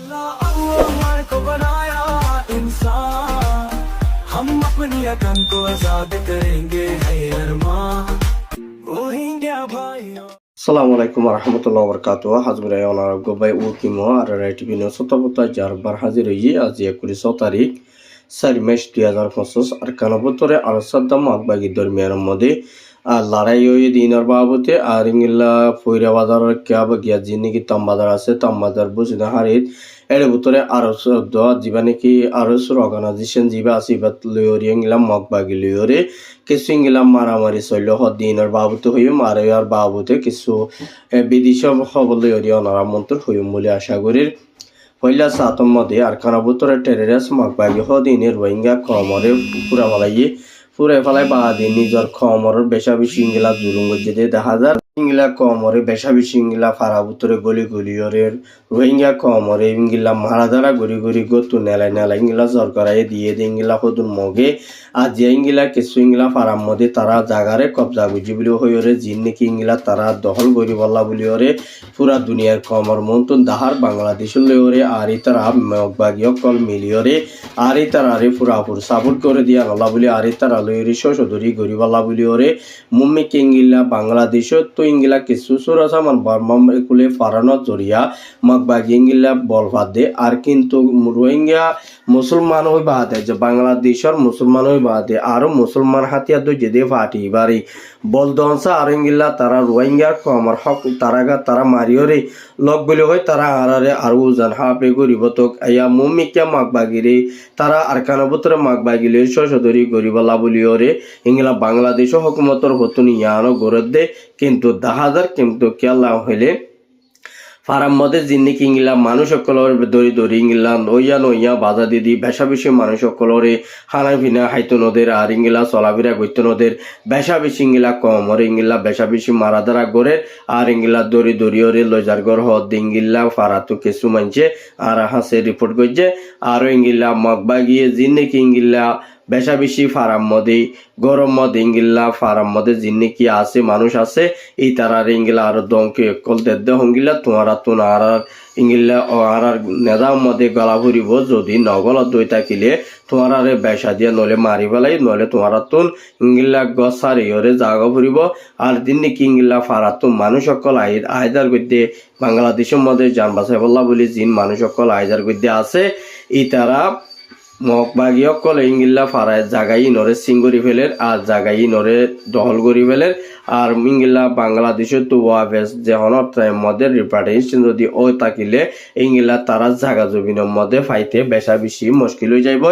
अल्लाह को बनाया इंसान, हम अपनी अकल को आजाद करेंगे है अरमान, रोहिंग्या भाइयों। আসসালামু আলাইকুম রহমতুল্লাহ বরকাত হাজবিরাই অনারব গবাই উকিমো আর রাইটিভি নসতবতা যারবার হাজির হইয়ে আজ 21 তারিখ 4 মাস 2025 আর কানবতরে আর সাদ্দাম আকবাগি দরমিয়ার মধ্যে আর লড়াই হয়ে দিনের বাবতে আর ইংলা ফইরা বাজার ক্যাব গিয়া জিনিকি তামবাজার আছে তামবাজার বুঝিনা হারিত এর ভিতরে আরো জিবা নাকি আরো অর্গানাইজেশন জিবা আছে বাত লইরি ইংলা মগবাগি লইরে কিছু ইংলা মারামারি চলল দিনের বাবতে হইম আর ইয়ার বাবতে কিছু বিদেশি খবর লইরি অনারা মন্ত্র হইম বলে আশা করি পয়লা সাতম মধ্যে আর কানাবুতরে টেররিস্ট মগবাগি দিনের রোহিঙ্গা কমরে পুরা বলাইয়ে পুরে ফেলাই বাদে নিজের খমরের বেশা বেশি ইংলা জুলুম গজ্জে দেখা যায় ইংলা কমরে বেশা বেশি ইংলা ফারাবুতরে গলি গলিয়রের রোহিঙ্গা কমরে ইংলা মারাদারা গড়ি গড়ি গতু নেলাই নেলাই ইংলা সরকারাই দিয়ে দিয়ে ইংলা কদুন মগে আর যে ইংলা কিছু ইংলা ফারাম মধ্যে তারা জাগারে কবজা বুঝি বলি হইরে জিন নাকি ইংলা তারা দখল করি বল্লা বলি ওরে পুরা দুনিয়ার কমর মন্তন দাহার বাংলাদেশের লইরে আর তারা মগবাগীয় কল মিলিয়রে আর তারা আরে পুরাপুর সাপোর্ট করে দিয়া নলা বলি আর তারা লইরি সদরি গরি বল্লা বলি ওরে মুম্মি কিংলা বাংলাদেশ তো ইংলা কিছু সুরসামান বর্মম একুলে ফারানো জরিয়া মগবাগি ইংলা বলফাত দে আর কিন্তু রোহিঙ্গা মুসলমান হই বাদে যে বাংলাদেশের মুসলমান হই বাদে আরো মুসলমান হাতিয়া দো যেদে ফাটি বাড়ি বলদনসা আর ইংলা তারা রোহিঙ্গা কমর হক তারাগা তারা মারিয়রে লগ বলে হয় তারা আরারে আর উজান হাপে গরিব তো আয়া মুমিকা মগবাগিরে তারা আর কানবতরে মগবাগিলে সদরি গরিবলা বলিওরে ইংলা বাংলাদেশ হুকুমতর হতুনি ইয়ানো গরদ দে কিন্তু দাহাজার কিন্তু কেলা হইলে ফারাম মধ্যে জিন্নি কিংলা মানুষ সকলের দরি দরি ইংলা নইয়া নইয়া বাজা দিদি বেশা বেশি মানুষ সকলরে খানা পিনা হাইতো নদের আর ইংলা চলাফেরা করতো নদের বেশা বেশি ইংলা কমরে ইংলা বেশা বেশি মারাদারা গড়ে আর ইংলা দরি দরিয়রে লজার গড় হদ ইংলা ফারাতো কিছু মানছে আর হাসে রিপোর্ট করছে আর ইংলা মগবাগিয়ে জিন্নি কিংলা বেশা বেশি ফারাম মধ্যে গরম মধ্যে ইংলা ফারাম মধ্যে জিন্নি কি আছে মানুষ আছে এই তারার ইংলা আর দমকে কল দেদ্দে হঙ্গিলা তোমারা আর ইংলা আর নেদাম মধ্যে গলা ফুরিব যদি নগল দই থাকিলে তোমার আরে বেশা দিয়ে নলে মারি পেলাই নলে তোমার তুন ইংলা গছার ইয়রে জাগা ফুরিব আর দিননি কি ইংলা ফারাত মানুষ সকল আয়দার গদ্যে বাংলাদেশের মধ্যে জান বাসাই বল্লা বলি জিন মানুষ সকল আয়দার গদ্যে আছে এই তারা মগবাগী অকল ইংলা ফারায় জাগাই নরে সিঙ্গরি ফেলের আর জাগাই নরে দহল করি ফেলের আর ইংলা বাংলাদেশের তো ওয়াভেস যে হনটার মধ্যে রিপ্রেজেন্টেশন যদি ও থাকিলে ইংলা তারা জাগা জমিনের মধ্যে ফাইতে বেশা বেশি মুশকিল হয়ে যাইব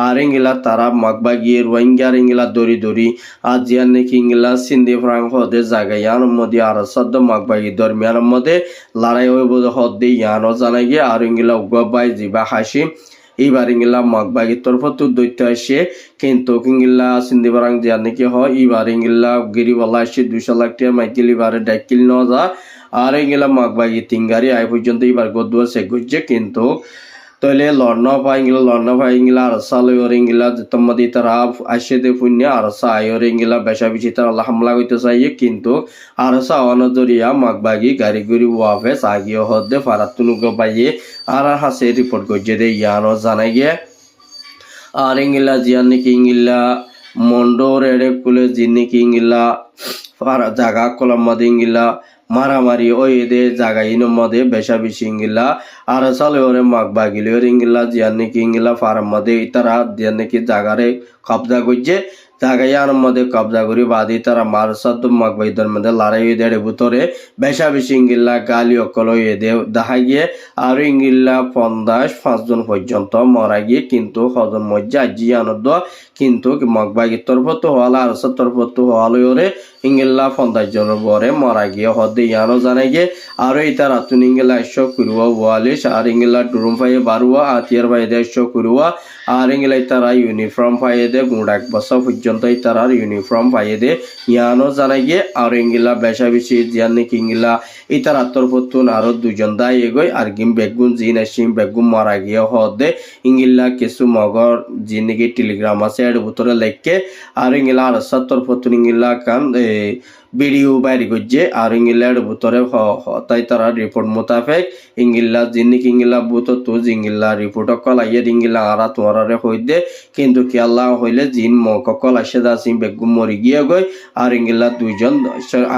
আর ইংলা তারা মগবাগী রোহিঙ্গার ইংলা দরি দরি আর জিয়ান নাকি ইংলা সিন্ধি ফ্রাং হদে জাগাইয়ার মধ্যে আর সদ্য মগবাগী দরমিয়ার মধ্যে লড়াই হইব হদে ইয়ানো জানাই গিয়ে আর ইংলা উগাবাই জিবা হাসি এইবার ইংলা মগবাগির তরফ তো দৈত্য আসে কিন্তু ইংলা সিন্দিবারাং যে নাকি হয় এইবার ইংলা গিরিবালা আসে 200 লাখ টাকা মাইকেল এবারে ডাইকিল নেওয়া যা আর ইংলা মগবাগি তিনগারি আয় পর্যন্ত এবার গদুয়া সে গুজছে কিন্তু তইলে লড়না পাই ইংলা আর সালে ওর ইংলা তোমাদের তারা আসে দে পুণ্য আর সায়র ইংলা বেশা বেশি তারা হামলা করতে চাইয়ে কিন্তু আর সাওয়ানজরিয়া মগবাগি গাড়ি গুড়ি ওয়াফে আগিয়ে হদে ফারাতুনুগ পাইয়ে আর হাসে রিপোর্ট করছে দে ইয়ানো জানাই গিয়ে আর ইংলা জিয়ান নাকি ইংলা মন্ডোর এড়ে কুলে জিন্নি কি ইংলা জাগা কলম মধ্যে ইংলা মারামারি ওই এদের জায়গা ইনোর মধ্যে বেশা বেশি ইংলা আর সালে ওরে মগবাগিলে ওর ইংলা জিয়ান নাকি ইংলা ফার্ম মধ্যে তারা জিয়ান নাকি জাগারে কবজা করছে জাগাইয়ার মধ্যে কবজা করি বাদি তারা মারসাদ মগবাগিদের মধ্যে লড়াই হয়ে দেড়ে ভিতরে বেশা বেশি ইংলা গালি অকল হয়ে দে দেখা গিয়ে আর ইংলা 5 জন পর্যন্ত মরা গিয়ে কিন্তু হজন মজ্জা আজি আনন্দ কিন্তু মগবাগির তরফ তো হওয়াল আর তরফ তো হওয়াল ওরে ইংলা 50 জনের পরে মরা গিয়ে হদে ইয়ানো জানাই গিয়ে আর এই তারা তুন ইংলা 100 করুয়া 42 আর ইংলা ডুরুম পাইয়ে বারুয়া আতিয়ার পাইয়ে 100 করুয়া আর ইংলা তারা ইউনিফর্ম পাইয়ে দে গুড়াক বসা পর্যন্ত তারা ইউনিফর্ম পাইয়ে দে ইয়ানো জানাই গিয়ে আর ইংলা বেশা বেশি জিয়ান নাকি ইংলা এই তারা তরফ তুন আরো 2 জন দায় এগোয় আর গিম বেগুন জিন আসিম বেগুন মারা গিয়ে হদে ইংলা কিছু মগর জিন নাকি টেলিগ্রাম আছে এর ভিতরে লেখকে আর ইংলা আর তরফ তুন ইংলা কান ভিডিও বাইরে করছে আর ইংল্যান্ড ভিতরে তাই তারা রিপোর্ট মোতাবেক ইংল্লা জিন্নি কিংলা বুত তো জিংলা রিপোর্ট কল আইয়ে ইংলা আরা তোয়ারে হইদে কিন্তু কি আল্লাহ হইলে জিন মকল আসে দাসিম বেগুম মরি গিয়ে গই আর ইংলা দুইজন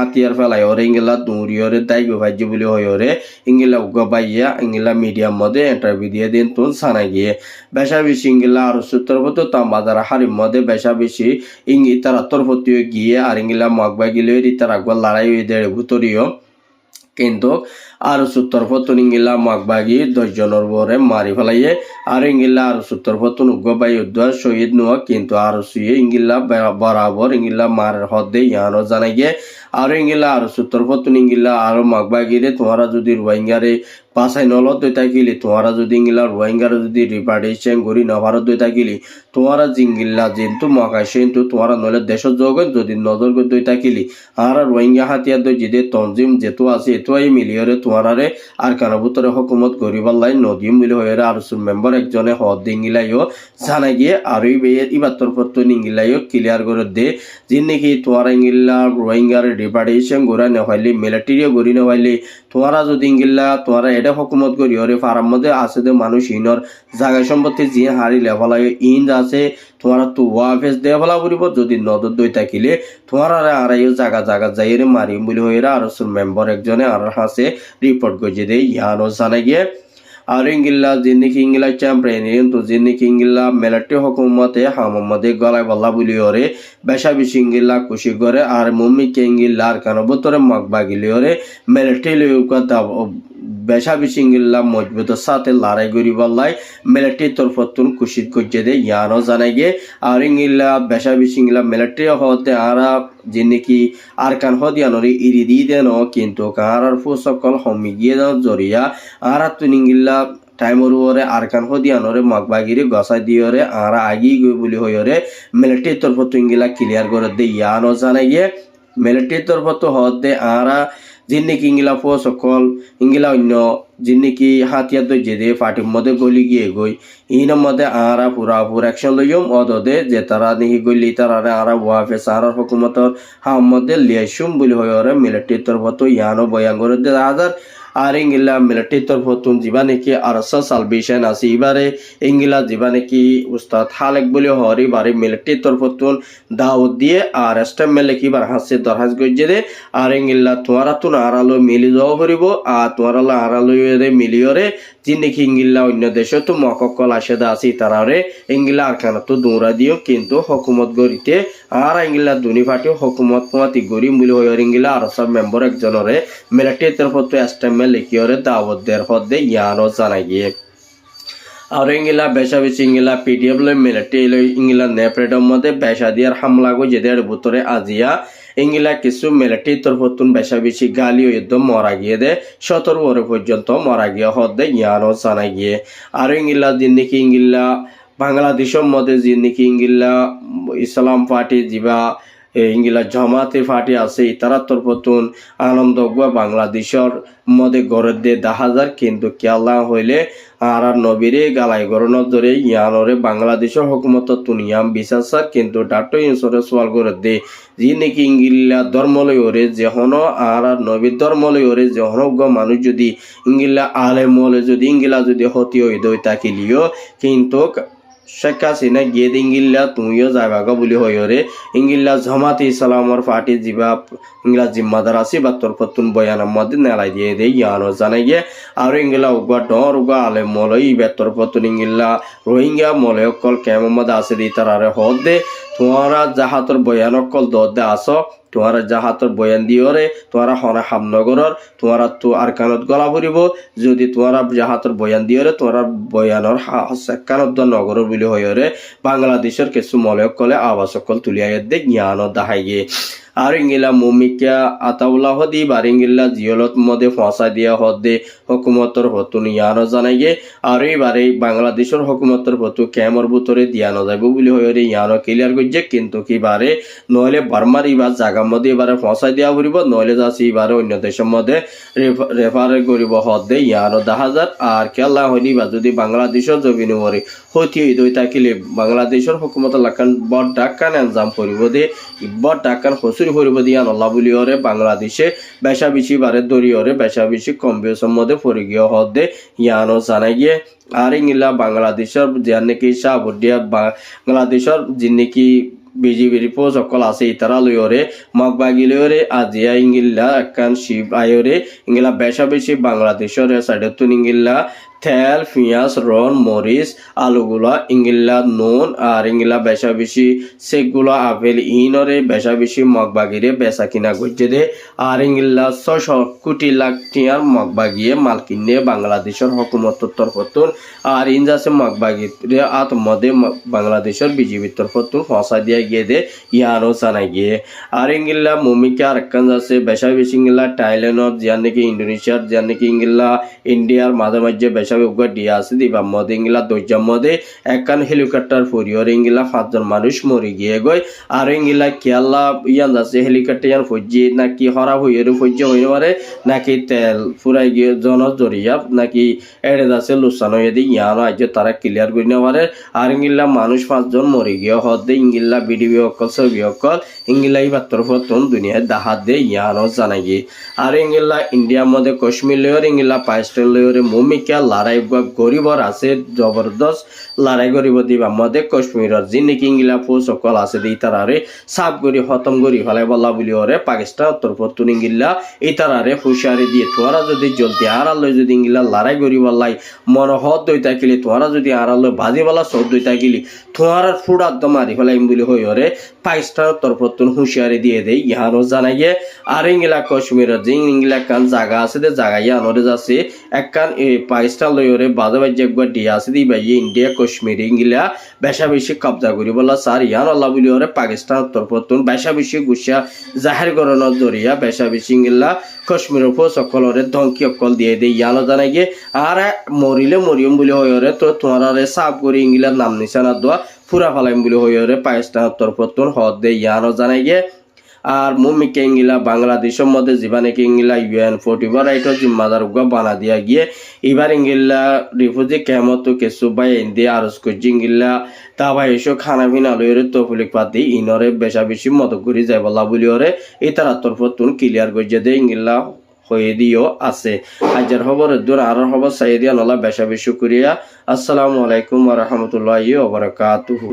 আতিয়ার ফেলাই ওরে ইংলা দৌড়িয়রে দায়ী ভাজ্য বলে হয় ওরে ইংলা উগাবাইয়া ইংলা মিডিয়ার মধ্যে ইন্টারভিউ দিয়ে দিন তুন সানা গিয়ে বেশা বেশি ইংলা আর সত্তর হতো তাম বাজার হারির মধ্যে বেশা বেশি তারা তরফতিও গিয়ে আর ইংলা মগবাই গেলে তারা একবার লড়াই হয়ে দেড় ভুতরিও কিন্তু আর সত্তর ফতুন ইংলা মগবাগি 10 জনের বরে মারি ফেলাইয়ে আর ইংলা আর সত্তর ফতুন উগবাই উদ্ধার শহীদ নোয়া কিন্তু আর সুয়ে ইংলা বরাবর ইংলা মারের হদে ইয়ানো জানাই গিয়ে আর ইংলা আর সত্তর ফতুন ইংলা আর মগবাগিরে তোমরা যদি রোহিঙ্গারে পাশাই নলত দই থাকিলি তোমরা যদি ইংলা রোহিঙ্গার যদি রিপার্টিশন করি নভারত দই থাকিলি তোমরা জিঙ্গিল্লা যেহেতু মকাশে কিন্তু তোমরা নলে দেশ যোগন যদি নজর দই থাকিলি আর রোহিঙ্গা হাতিয়ার দই যে তঞ্জিম যেহেতু আছে এতুয়াই মিলিয়রে তোমরারে আর কানাবুতরে হকুমত গরিবাল্লাই নদীম মিলি হয়ে আর মেম্বার একজনে হদ দিঙ্গিলাইও জানাই গিয়ে আর ইবার তরফত নিঙ্গিলাইও ক্লিয়ার করে দে যে নাকি তোমরা ইংলা রোহিঙ্গার রিপার্টিশন গোরা নেওয়াইলি মিলিটারিও গড়ি নেওয়াইলি তোমরা যদি ইংলা তোমরা এটা হকুমত করি ওরে ফারার মধ্যে আছে যে মানুষ ইনর জায়গা সম্পত্তি যে হারি লেভেলায় ইন আছে তোমরা তো ওয়াফেস দেওয়া ফেলা পড়ব যদি নদর দই থাকিলে তোমরা আড়াইও জায়গা জায়গা যাইরে মারিম বলে হইরা আর মেম্বার একজনে আর হাসে রিপোর্ট করে দেয় ইয়ানো জানাই গিয়ে আর ইংলা জিন্দিকি ইংলা চ্যাম্পিয়ন তো জিন্দিকি ইংলা মিলিটারি হকুমতে হামমদে গলায় বল্লা বলি ওরে বেশা বেশি ইংলা খুশি করে আর মুম্মিকে ইংলা আর কানবতরে মগবাগিলি ওরে মিলিটারি বেশা বেশি ইংলা মজবুত সাথে লড়াই করি বললাই মিলিটারি তরফতুন খুশি করছে দে ইয়ানো জানাই গে আর ইংলা বেশা বেশি ইংলা মিলিটারি হতে আরা যেনেকি আর কান হদিয়ানরে ইরি দি দেন কিন্তু কারার ফুসকল হমি গিয়ে জরিয়া আর তুন ইংলা টাইমর ওরে আর কান হদিয়ানরে মগবাগিরি গসাই দিয়রে আর আগি গই বলি হইরে মিলিটারি তরফতুন ইংলা ক্লিয়ার করে দে ইয়ানো জানাই গে মিলিটারি তরফত হতে আরা জিন্নিকি ইংলা ফো সকল ইংলা অন্য জিন্নিকি হাতিয়ার দই যে পার্টির মধ্যে গলি গিয়ে গই ইনের মধ্যে আরা পুরাপুর অ্যাকশন লইম অদদে যে তারা নিহি গলি তারা আরা ওয়াফে সারার হুকুমতর হাম মধ্যে লিয়াইসুম বলি হয়ে মিলিটারি তরফত ইয়ানো বয়ান করে দে হাজার আর ইংলা মিলিটারি তরফতুন যিবা নাকি আরসা সালভেশন আছে এবারে ইংলা যিবা নাকি উস্তাদ হালেক বলে হরি বারে মিলিটারি তরফতুন দাওয়াত দিয়ে আর এসএমএলএ কিবার হাসে দরহাজ গইজে দে আর ইংলা তোমরা তুন আরালো মিলি যাওয়া করিব আর তোমরা আরালো রে মিলিয়রে যে নাকি ইংলা অন্য দেশে তো মককল আসেদা আছে তারারে ইংলা আর খানা তো দৌড়া দিও কিন্তু হকুমত গড়িতে আর ইংলা দুনি ফাটিও হকুমত পাতি গড়ি মিলি হয়ে ইংলা আরসা মেম্বার একজনরে মিলিটারি তরফত এসএমএলএ লিখিয়রে দাওয়াত দেওয়ার হদে ইয়ানো জানাই গিয়ে আর ইংলা বেশা বেশি ইংলা পিডিএফ লই মিলিটারি লই ইংলা নেপ্রেডের মধ্যে বেশা দিয়ার হামলা গো যেদের ভিতরে আজিয়া ইংলা কিছু মিলিটারি তরফতুন বেশা বেশি গালি যুদ্ধ মরা গিয়ে দে 17 বছর পর্যন্ত মরা গিয়ে হদে ইয়ানো জানাই গিয়ে আর ইংলা দিন নাকি ইংলা বাংলাদেশের মধ্যে যে নাকি ইংলা ইসলাম পার্টি যিবা ইংলা জামাতে পার্টি আছে তারা তরফতুন আনন্দ বাংলাদেশের মধ্যে গড়ে দে 10,000 কিন্তু কেলা হইলে আর নবীরে গালাই গরনের ধরে ইয়ানরে বাংলাদেশের হুকুমত তুনিয়াম বিচার কিন্তু ডাক্তার ইন্স্যুরেন্স ওয়াল করে দে যে নাকি ইংলা ধর্মলয় ওরে যেহন আর নবীর ধর্মলয় ওরে যেহন মানুষ যদি ইংলা আলেমলে যদি ইংলা যদি হতি হই দই তাকিলিও কিন্তু শেখ হাসিনা গিয়ে ইংলা তুমিও যাবাগা বলি হইরে ইংলা জামাতে ইসলামর পার্টি যিবা ইংলা জিম্মাদার আছে বা তরফতুন বয়ানের মধ্যে নেলাই দিয়ে দেয় ইয়ানো জানাই গিয়ে আর ইংলা উগা ডর উগা আলে মলই বা তরফতুন ইংলা রোহিঙ্গা মলয় অকল কেমন মধ্যে আছে দি তারারে হদ দে তোমরা জাহাতর বয়ান অকল দে আসো তোমরা জাহাতর বয়ান দিওরে তোমরা হনা হামনগরর তোমরা তো আর কানত গলা ভরিব যদি তোমরা জাহাতর বয়ান দিওরে তোমরা বয়ানর কানত নগর বলি হইরে বাংলাদেশের কিছু মলয়কলে আবাসকল তুলিয়া দে জ্ঞান দাহাই গিয়ে আর ইংলা মুমিকা আতাউল্লাহ দি বার ইংলা জিয়লত মধ্যে ফসা দিয়া হদে হুকুমতর হতুন ইয়ানো জানাই গে আর এইবারে বাংলাদেশের হুকুমতর হতু ক্যামর ভিতরে দিয়া ন যাইব বলি হইরে ইয়ানো ক্লিয়ার করছে কিন্তু কিবারে নইলে বার্মার ইবার জায়গার মধ্যে এবারে ফসা দিয়া পড়িব নইলে যাচ্ছি এবারে অন্য দেশের মধ্যে রেফারে করিব হদে ইয়ানো 10,000 আর কেলা হইনি বা যদি বাংলাদেশের জমিনে মরে হতি দই থাকিলে বাংলাদেশের হুকুমত লাখান বড় ডাক্কান আঞ্জাম করিব দে বড় ডাক্কান চুরি করিব দিয়া নল্লা বলি ওরে বাংলাদেশে বেশা বেশি বারে দরি ওরে বেশা বেশি কম বেশর মধ্যে পড়ে গিয়ে হদে ইয়ানো জানাই গিয়ে আর ইংলা বাংলাদেশের যার নাকি সাবুডিয়া বাংলাদেশের যে নাকি বিজিবির পোজ সকল আছে ইতারা লইরে মগবাগি লইরে আজিয়া ইংলা একখান শিব আয়রে ইংলা বেশা বেশি বাংলাদেশের সাইডে তুন ইংলা তেল পিঁয়াজ রন মরিচ আলুগুলা ইংলা নুন আর ইংলা বেশা বেশি সেগুলা আপেল ইনরে বেশা বেশি মগবাগিরে বেচা কিনা করছে দে আর ইংলা 600 কোটি লাখ টিয়ার মগবাগিয়ে মাল কিনে বাংলাদেশের হকুমতর তরফতুন আর ইনজাসে মগবাগিরে আত্মদে বাংলাদেশের বিজিবির তরফতুন ফসা দিয়া গিয়ে দে ইয়ারও জানাই গিয়ে আর ইংলা মুমিকা আর একখান আছে বেশা বেশি ইংলা থাইল্যান্ডর যার নাকি ইন্দোনেশিয়ার যার নাকি ইংলা ইন্ডিয়ার মাঝে মাঝে বেশা দিয়া আছে দিবা মধ্যে ইংলা দরজার মধ্যে একখান হেলিকপ্টার ফুরিয়র ইংলা 5 জন মানুষ মরে গিয়ে গই আর ইংলা কেলা ইয়ান আছে হেলিকপ্টার ইয়ান ফজি নাকি হরা হইয়ের ফজি হইনে পারে নাকি তেল ফুরাই গিয়ে জন জরিয়া নাকি এড়ে আছে লুসানো এদি ইয়ান আজ তারা ক্লিয়ার করে না পারে আর ইংলা মানুষ 5 জন মরে গিয়ে হদে ইংলা বিডিবি অকল ছবি অকল ইংলা ইবাত্তর ফতন দুনিয়ায় দাহাত দে ইয়ানও জানাই গিয়ে আর ইংলা ইন্ডিয়ার মধ্যে কাশ্মীর লেয়ার ইংলা পাকিস্তান লেয়ারে মুমিকা লড়াই গরিবর আছে জবরদস্ত লড়াই গরিব দিবা মধ্যে কাশ্মীরের যে নাকি ইংলা ফৌজ সকল আছে দি তারারে সাফ করি খতম করি ফেলাই বলা বলি ওরে পাকিস্তান উত্তর পত্তন ইংলা এই তারারে হুঁশিয়ারি দিয়ে তোরা যদি জলদি আড়ালো যদি ইংলা লড়াই গরিব লাই মনোহত দই থাকিলে তোরা যদি আড়ালো ভাজি বলা সব দই থাকিলি তোরা ফুড়াত মারি ফেলাই বলি হই ওরে পাকিস্তান উত্তর পত্তন হুঁশিয়ারি দিয়ে দেয় ইহানো জানাই গিয়ে আর ইংলা কাশ্মীরের যে ইংলা কান জায়গা আছে দে জায়গায় আনরে যাচ্ছে একখান পাকিস্তান লইরে বাজে বাজে একবার দিয়ে আছে দি ভাই ইন্ডিয়া কাশ্মীর ইংলা বেশা বেশি কবজা করি বলা স্যার ইয়ান আল্লাহ বলি ওরে পাকিস্তান উত্তর পত্তন বেশা বেশি গুসা জাহের করানোর জরিয়া বেশা বেশি ইংলা কাশ্মীরের উপর সকলরে ধমকি অকল দিয়ে দেয় ইয়ানো জানাই গিয়ে আর মরিলে মরিয়ম বলি হয়ে ওরে তো তোমার সাফ করে ইংলার নাম নিশানা দোয়া পুরা ফালাইম বলি হয়ে ওরে পাকিস্তান উত্তর পত্তন হদ দে ইয়ানো জানাই গিয়ে আর মুমিকে ইংলা বাংলাদেশের মধ্যে জীবানেকে ইংলা UN40 রাইটর জিম্মাদার উগা বানা দিয়া গিয়ে এবার ইংলা রিফিউজি কেমত কেসু বাই ইন্দি আরজ করছি ইংলা তা ভাই এসো খানা পিনা লইরে তফলিক পাতি ইনরে বেশা বেশি মত করি যাই বলা বলি ওরে এই তার তরফতুন ক্লিয়ার করছে দে ইংলা হয়ে দিও আছে আজের খবরের দূর আর খবর চাই দিয়া নলা বেশা বেশি করিয়া আসসালামু আলাইকুম ওয়া রাহমাতুল্লাহি ওয়া বারাকাতুহু।